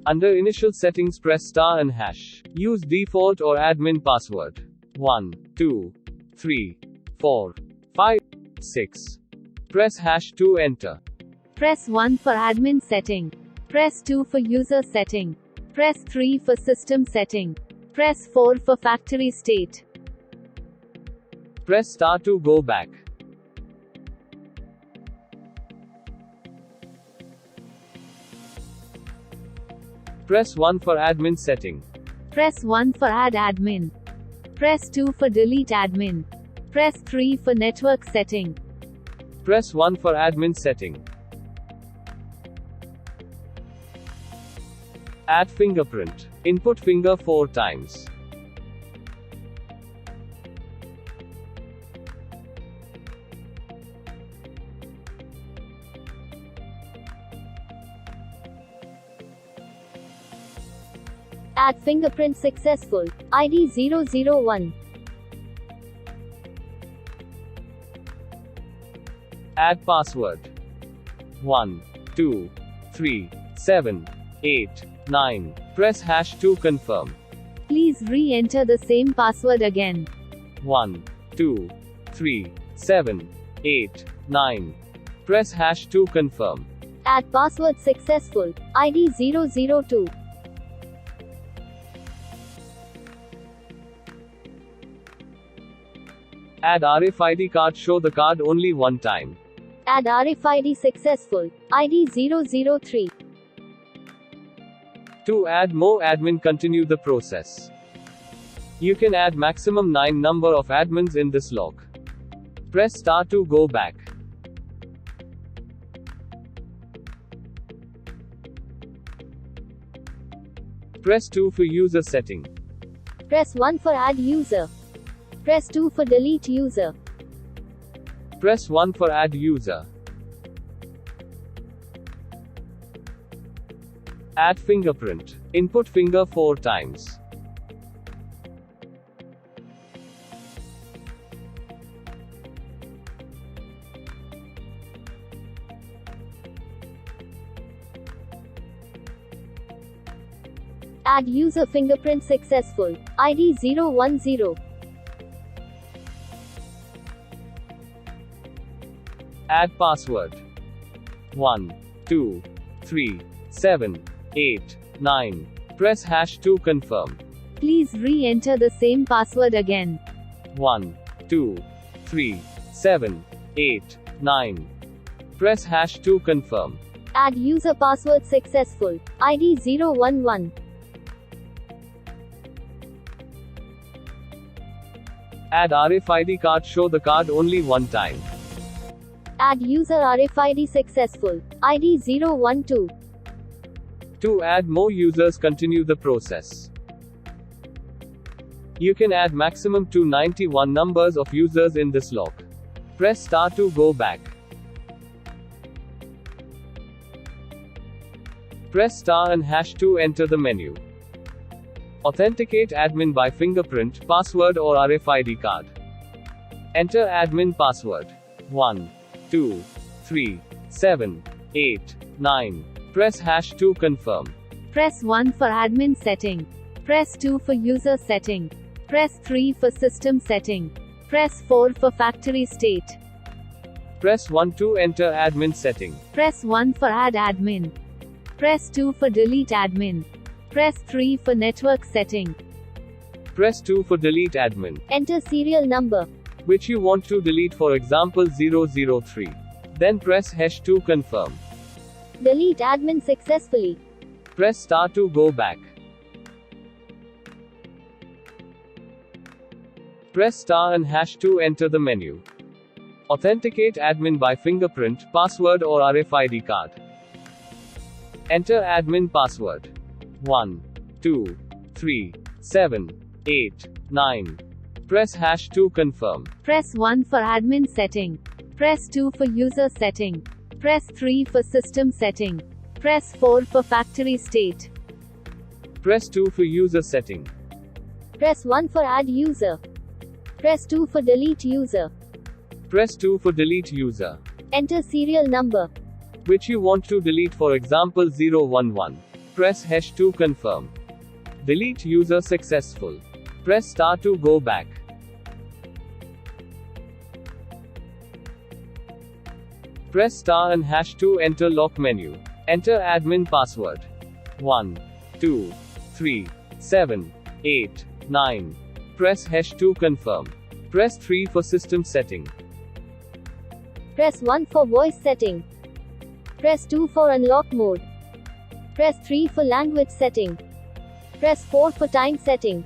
Under Initial Settings, press star and hash. Use default or admin password. 1, 2, 3, 4, 5, 6. Press hash to enter. Press 1 for admin setting. Press 2 for user setting. Press 3 for system setting. Press 4 for factory state. Press star to go back. Press 1 for admin setting. Press 1 for add admin. Press 2 for delete admin. Press 3 for network setting. Press 1 for admin setting. Add fingerprint. Input finger 4 times. Add fingerprint successful. ID 001. Add password. 1, 2, 3, 7, 8, 9. Press hash to confirm. Please re-enter the same password again. 1, 2, 3, 7, 8, 9. Press hash to confirm. Add password successful. ID 002. Add RFID card. Show the card only one time. Add RFID successful. ID 003. To add more admin, continue the process. You can add maximum 9 number of admins in this log. Press star to go back. Press 2 for user setting. Press 1 for add user. Press 2 for delete user. Press 1 for add user. Add fingerprint. Input finger 4 times. Add user fingerprint successful. ID 010. Add password. 1, 2, 3, 7, 8, 9. Press hash to confirm. Please re-enter the same password again. 1, 2, 3, 7, 8, 9. Press hash to confirm. Add user password successful. ID 011. Add RFID card. Show the card only one time. Add user RFID successful. ID 012. To add more users, continue the process. You can add maximum 291 numbers of users in this log. Press star to go back. Press star and hash to enter the menu. Authenticate admin by fingerprint, password or RFID card. Enter admin password. 1, 2, 3, 7, 8, 9. Press hash to confirm. Press 1 for admin setting. Press 2 for user setting. Press 3 for system setting. Press 4 for factory state. Press 1 to enter admin setting. Press 1 for add admin. Press 2 for delete admin. Press 3 for network setting. Press 2 for delete admin. Enter serial number, which you want to delete, for example 003. Then press hash to confirm. Delete admin successfully. Press star to go back. Press star and hash to enter the menu. Authenticate admin by fingerprint, password or RFID card. Enter admin password. 1, 2, 3, 7, 8, 9. Press hash to confirm. Press 1 for admin setting. Press 2 for user setting. Press 3 for system setting. Press 4 for factory state. Press 2 for user setting. Press 1 for add user. Press 2 for delete user. Press 2 for delete user. Enter serial number, which you want to delete, for example 011. Press hash to confirm. Delete user successful. Press star to go back. Press star and hash to enter lock menu. Enter admin password. 1, 2, 3, 7, 8, 9. Press hash to confirm. Press 3 for system setting. Press 1 for voice setting. Press 2 for unlock mode. Press 3 for language setting. Press 4 for time setting.